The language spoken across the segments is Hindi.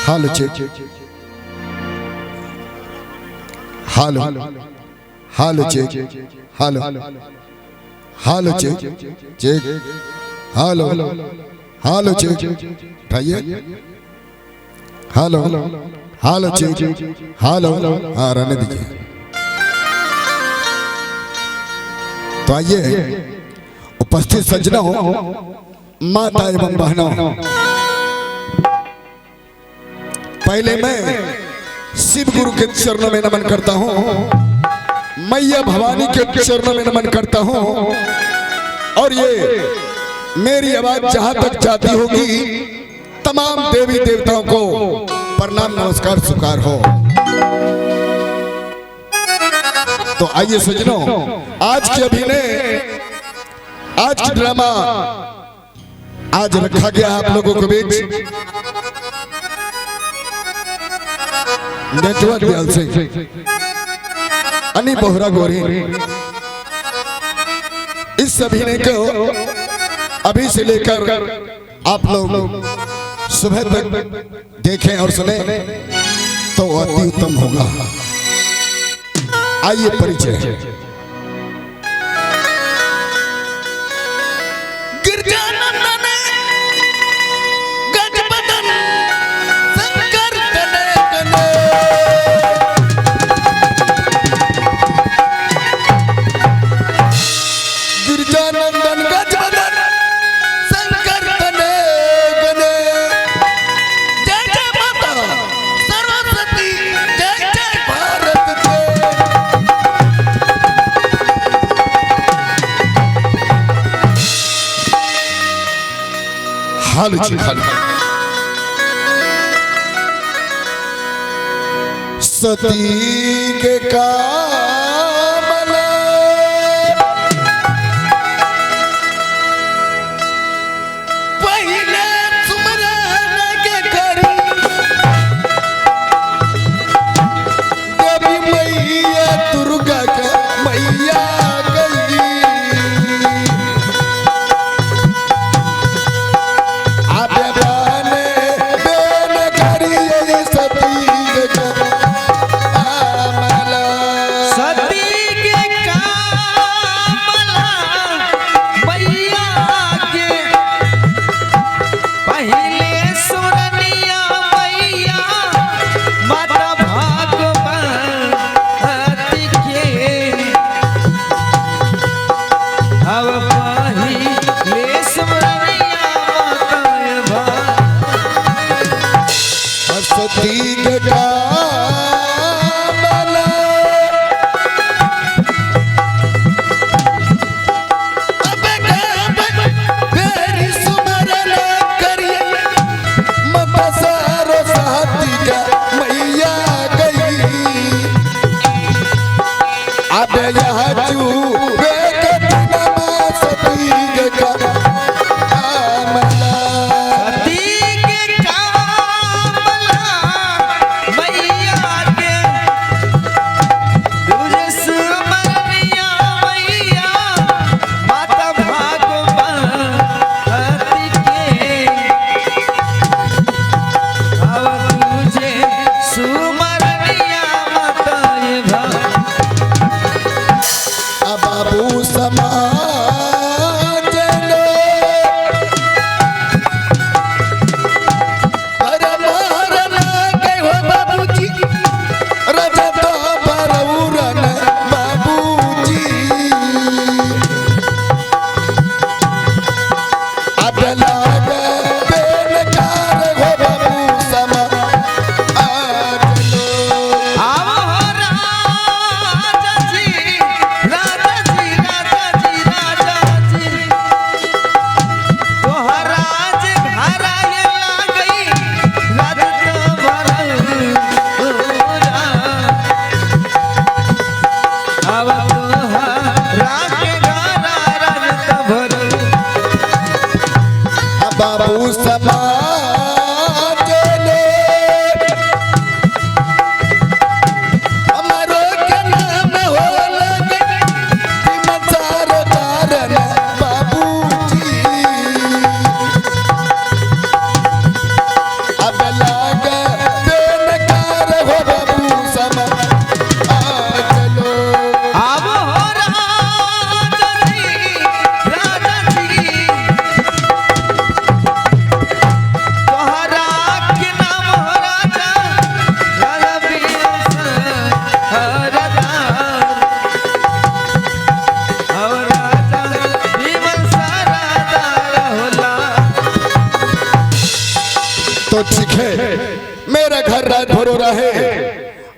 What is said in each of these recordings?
हाल चेक हालो हाल चेक हालो हाल चेक चेक हालो हाल चेक उठाइए हालो हाल चेक हालो। हाँ रहने दीजिए। तो आइए उपस्थित सज्जनों, माता एवं बहनों, पहले मैं शिव गुरु के चरणों में नमन करता हूँ, मैया भवानी के चरणों में नमन करता हूँ। और ये मेरी आवाज जहां तक जाती होगी, तमाम देवी देवताओं को प्रणाम नमस्कार स्वीकार हो। तो आइए सज्जनों, आज के अभिनय, आज की ड्रामा आज रखा गया आप लोगों के बीच नेटवर्क दयाल से अनी बोहरा गोरी। इस अभिनय को अभी से लेकर आप लोग सुबह तक देखें और सुने तो अति उत्तम होगा। आइए परिचय। हाल सती के कामला पहले सुमरन के करी देवी मैया दुर्गा का मैया मैया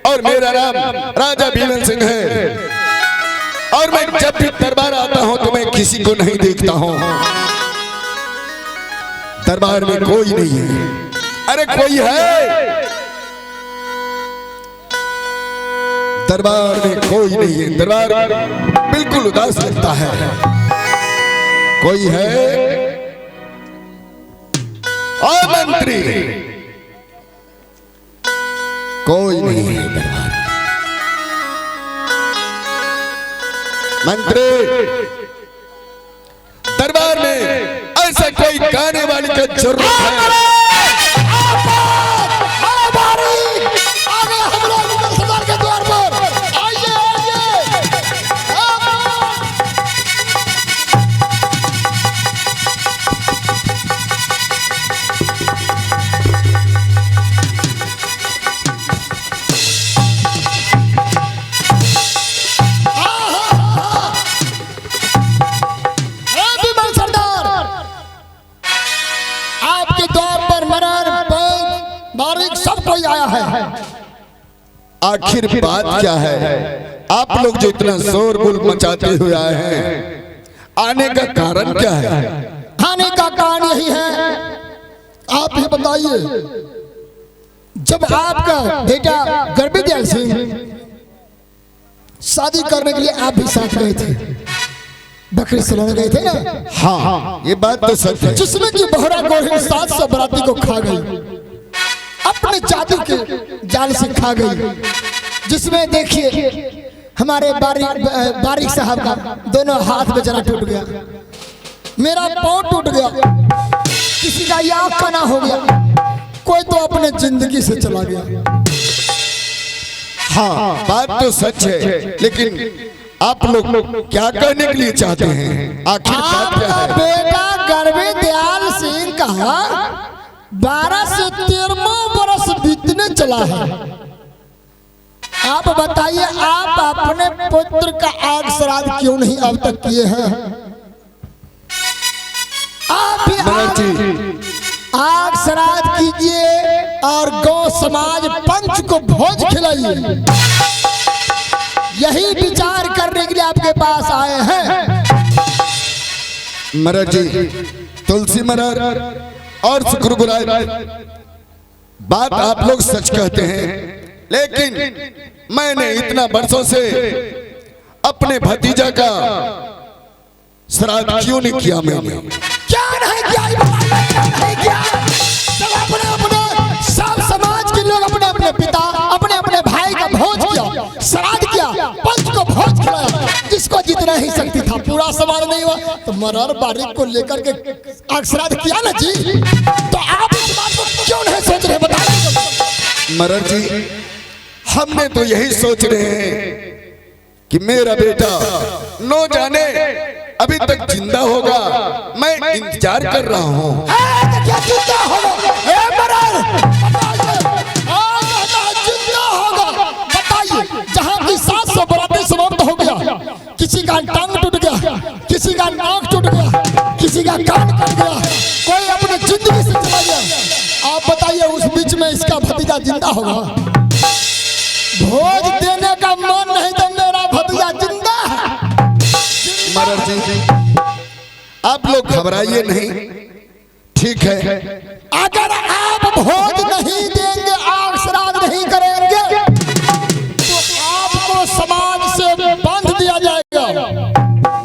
और मेरा नाम राजा बीमल सिंह है। और मैं जब भी दरबार आता हूं तो मैं किसी को नहीं देखता हूं। दरबार में कोई नहीं है। अरे कोई है? दरबार में कोई नहीं है। दरबार बिल्कुल उदास लगता है। कोई है? ओ मंत्री, कोई नहीं है दरबार। मंत्री, दरबार में ऐसा कोई गाने वाली का जरूरत है। आखिर बात क्या है? आप लोग जो इतना शोर गुल मचाते हुए आए हैं, आने का कारण क्या है? आने का कारण यही है, आप ही बताइए। जब आपका बेटा गर्भदयाल सिंह शादी करने के लिए आप भी साथ गए थे, बकरी चलाने गए थे ना? हाँ, ये बात तो सच है। जिसमें कि बहरा गोहिन 700 बराती को खा गई, अपने जादू के जाल से खा गई। जिसमें देखिए हमारे बारिक साहब का दोनों हाथ में जरा टूट गया, मेरा पांव टूट गया, किसी का आँख काना हो गया, कोई तो अपने जिंदगी से चला गया। हाँ, बात तो सच है, लेकिन आप लोग क्या कहने के लिए चाहते हैं? आखिर बात क्या है? बेटा गर्भदयाल सिंह का 12 से 13वां बरस बीतने चला है। आप बताइए, आप अपने पुत्र का आग श्राद्ध क्यों नहीं अब तक किए हैं? आप भी आग श्राद्ध कीजिए और गौ समाज पंच को भोज खिलाइए। यही विचार करने के लिए आपके पास आए हैं। महाराज जी, तुलसी महाराज और शुक्रगुराय, बात आप लोग सच कहते हैं, लेकिन मैंने इतना वर्षों से अपने भतीजा का श्राद्ध क्यों नहीं किया? मैंने क्या नहीं किया? नहीं किया। जब अपने सब समाज के लोग अपने अपने पिता, अपने अपने भाई का भोज किया, श्राद्ध किया, पंच को भोज खिलाया, जिसको जितना ही शक्ति था, पूरा समाज नहीं हुआ तो मरार बारिक को लेकर के आग श्राद्ध किया ना जी। तो आप इस बात को क्यों नहीं सोच रहे? बताइए। मरार जी, हमने तो यही सोच रहे हैं कि मेरा बेटा न जाने अभी तक जिंदा होगा। मैं इंतजार कर रहा हूँ। क्या जिंदा होगा? जिंदा होगा? बताइए। जहाँ की 700 बराती समाप्त हो गया, किसी का टांग टूट गया, किसी का नाक टूट गया, किसी का कान कट गया, कोई अपने जिंदगी से चला गया। आप बताइए, उस बीच में इसका भतीजा जिंदा होगा? भोज देने का मन नहीं तो मेरा भतीजा जिंदा है। महाराज जी, आप लोग घबराइए नहीं, ठीक है। अगर आप भोज नहीं देंगे, आग श्राद्ध नहीं करेंगे, तो आपको समाज से बांध दिया जाएगा।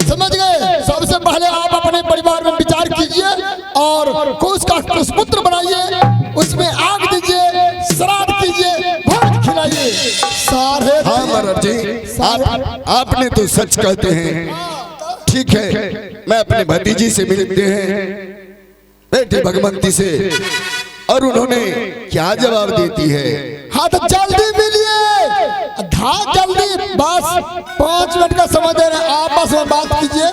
समझ गए? सबसे पहले आप अपने परिवार में विचार कीजिए और उसका कुशपुत्र बनाइए, उसमें आग दीजिए, श्राद्ध कीजिए, भोज खिलाइए। सारे हाँ महाराज जी, आपने तो सच कहते हैं। ठीक है, मैं अपने भतीजी से मिलते हैं, बेटी भगवंती से, और उन्होंने क्या जवाब देती है? हाँ तो जल्दी मिलिए, जल्दी, बस 5 मिनट का समय दे रहे हैं। आपस में बात कीजिए,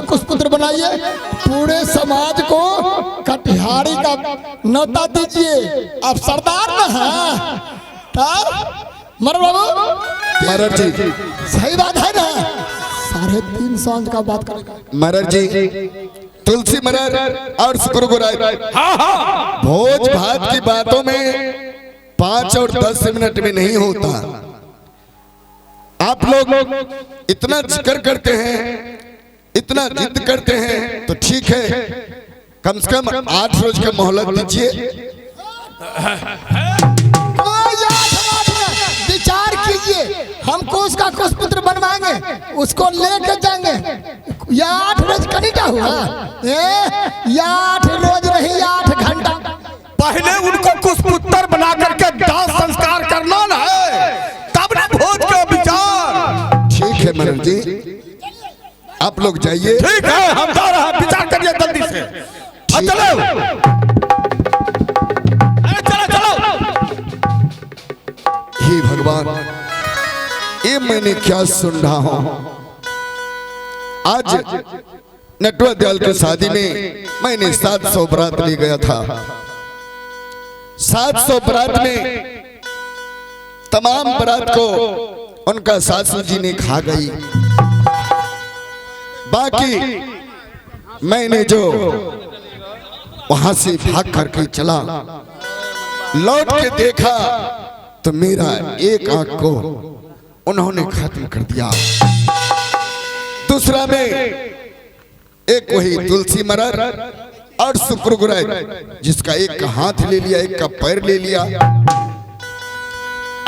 कुशपुत्र बनाइए, पूरे समाज को कटिहारी का न्योता दीजिए। आप सरदार न हैं? मर बाबू महाराज जी, सही बात है ना? 3:30 सांझ का बात करेगा। महाराज जी, तुलसी महाराज और शुक्रगुराय, भोज भात की बातों में 5 और 10 मिनट में नहीं होता। आप लोग इतना जिक्र करते हैं, इतना जिद करते हैं, तो ठीक है, कम से कम 8 रोज का मोहलत दीजिए। विचार कीजिए, हमको उसका कुछ पुत्र बनवाएंगे, उसको लेकर जाएंगे। या 8 रोज कनीटा हुआ, या 8 रोज नहीं, 8 घंटा। पहले उनको कुछ पुत्र बना करके दाह संस्कार करना ना है, तब ना भोज का विचार। ठीक है मनोज जी, आप लोग जाइए। ठीक है, हम जा रहे हैं, विचार करिए जल्दी से। चलो चलो चलो। हे भगवान, ये मैंने क्या सुन रहा हूं? आज नटवर दयाल की शादी में मैंने 700 बरात ले गया था। 700 बरात में तमाम बरात को उनका सासू जी ने खा गई। बाकी मैंने जो वहां से भाग करके चला, लौट के देखा तो मेरा एक आंख को उन्होंने खत्म कर दिया। दूसरा में एक वही तुलसी मरर और शुक्रगुराई, जिसका एक का हाथ ले लिया, एक का पैर ले लिया।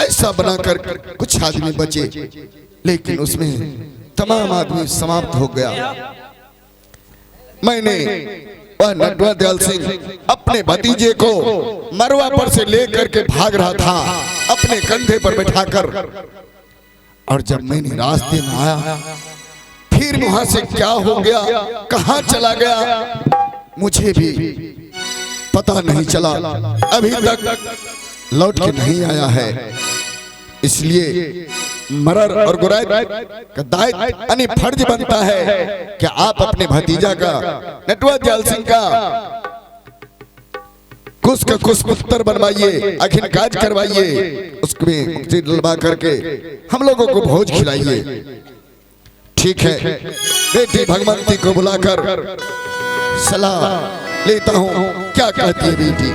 ऐसा बनाकर कुछ आदमी बचे, लेकिन उसमें तमाम आदमी समाप्त हो गया। मैंने वह नटवर दयाल सिंह अपने भतीजे को मरवा पर से लेकर के भाग रहा था अपने कंधे पर बैठाकर, और जब मैंने रास्ते में आया, फिर वहां से क्या हो गया, कहां चला गया, मुझे भी पता नहीं चला। अभी तक लौट के नहीं आया है। इसलिए मरर और गुराई का दायित्व यानी फर्ज बनता है कि आप अपने भतीजा का, नटवर दयाल सिंह का कुछ का कुछ पुत्र बनवाइए, अखिल काज करवाइए, उसमें मुक्ति डलवा करके हम लोगों को भोज खिलाइए। ठीक है, बेटी भगवंती को बुलाकर सलाह लेता हूं, क्या कहती है बेटी?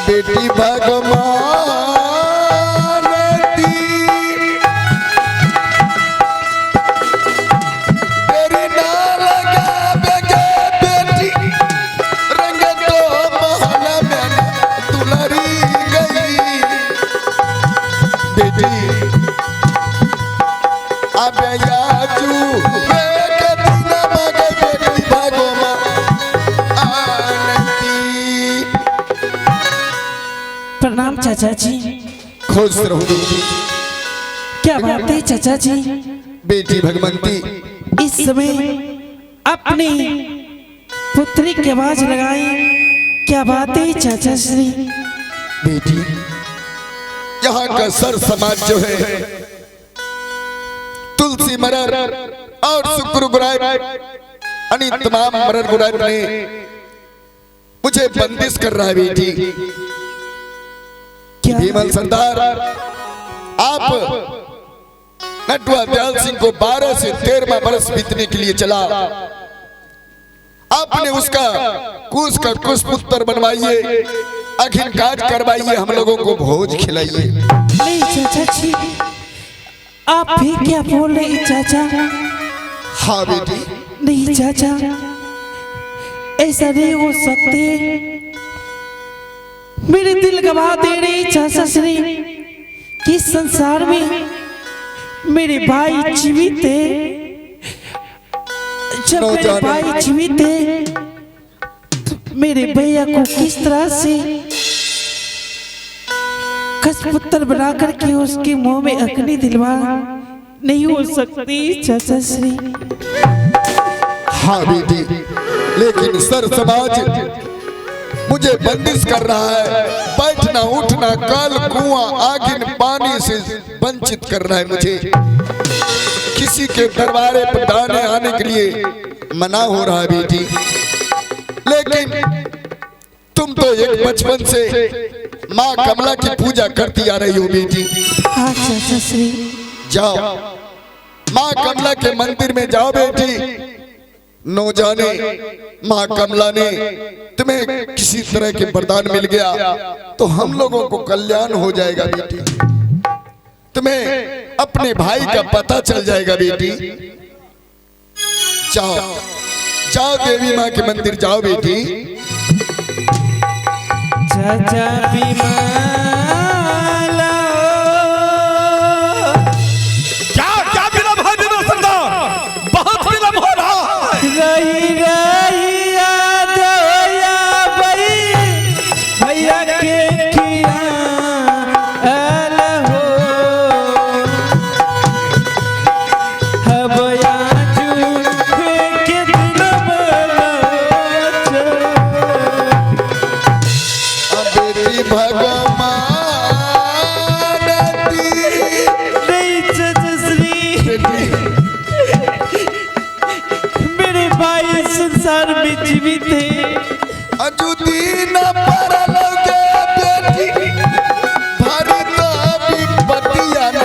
बेटी भगवान तेरी ना लगा बेगे बेटी, रंग तो महला में दुलरी गई। बेटी अब याजू बेटी भगवान प्रणाम चाचा जी। खुश रहो बेटी। क्या बात है चाचा जी? बेटी भगवंती इस समय अपनी पुत्री की आवाज लगाई, क्या बात है चाचा श्री? बेटी, यहाँ का सर समाज जो है, तुलसी मरर और शुक्रगुराई यानी तमाम मरर गुराई ने मुझे बंदिश कर रहा है। बेटी भीमल सरदार, आप नटवर दयाल सिंह को 12 से 13वां बरस बीतने के लिए चला, आपने उसका कुछ पुत्र बनवाइए, अखिल काज करवाइए, हम लोगों को भोज खिलाइए। नहीं चाचा जी, आप भी क्या बोल रहे हैं चाचा? हाँ बेटी, नहीं चाचा, ऐसा नहीं हो सकते। मेरे दिल गवा दे रहे चाचा श्री कि संसार में मेरे भाई जीवित है। जब मेरे भाई जीवित है तो मेरे भैया को किस तरह से कसपुत्र बना करके उसके मुंह में अग्नि दिलवा नहीं हो सकती चाचा श्री। हाँ बेटी, लेकिन सर समाज मुझे बंदिश कर रहा है। बैठना उठना, कल कुआं आगिन पानी से वंचित कर रहा है मुझे। किसी के दरबारे पर दाने आने के लिए मना हो रहा है बेटी। लेकिन तुम तो एक बचपन से माँ कमला की पूजा करती आ रही हो बेटी। हाँ चाचा श्री। जाओ माँ कमला के मंदिर में जाओ बेटी। न जाने माँ कमला ने तुम्हें किसी तरह के वरदान मिल गया तो हम लोगों को कल्याण हो जाएगा बेटी। तुम्हें अपने भाई का पता चल जाएगा बेटी। जाओ जाओ देवी माँ के मंदिर जाओ बेटी। चाचा बीमाला क्या विलम्ब है विनोद सरदार? बहुत विलम्ब हो रहा है। रही रही याद होया भैया के किया हो हबया के दिल बेटी भगवान नहीं चाचा श्री, मेरे भाई संसार में जीवित है। अजुदी न परलोगे बेटी, भारत अभी बतिया न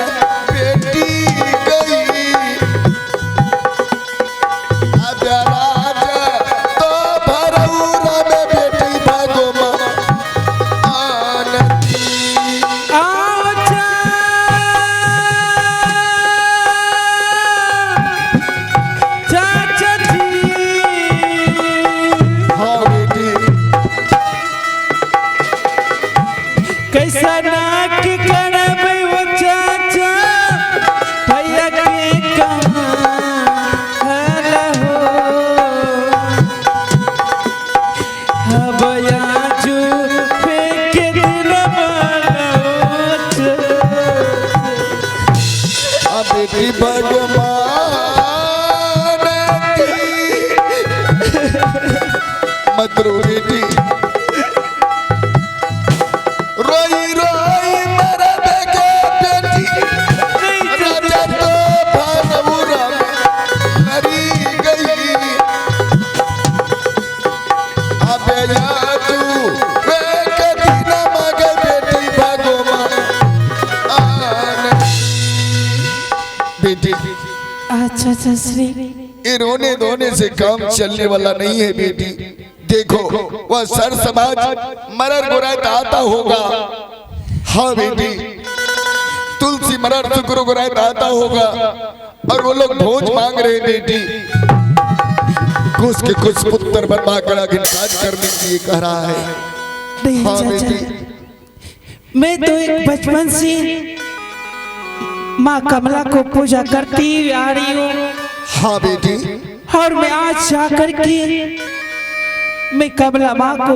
बेटी गई। अब राजा तो भरौरा में बेटी भगवान आओ चाचा जी। हाँ बेटी, कैसा नाक करब वो चाचा भैया के कहाल हो हबया के दिल बेटी भगवान मत रो बेटी। रोई रोई मरा बेगे बेटी, राजा तो भरौरा में मरी गई। अब याजू वे कदी न मगे बेटी भगवान बेटी। अच्छा चाचा श्री, ये रोने धोने से काम चलने वाला नहीं है बेटी। देखो वह सर समाज मरर गुरायत आता होगा। हाँ बेटी, तुलसी मरर शुक्र गुरायत आता होगा और वो लोग भोज मांग रहे बेटी। कुछ के कुछ पुत्र बनवा कर आगे काज करने के लिए कह रहा है। नहीं हाँ चाचा, बेटी, मैं तो एक बचपन से माँ कमला को पूजा करती आ रही हूँ हाँ बेटी, और मैं आज जाकर के मैं कमला माँ को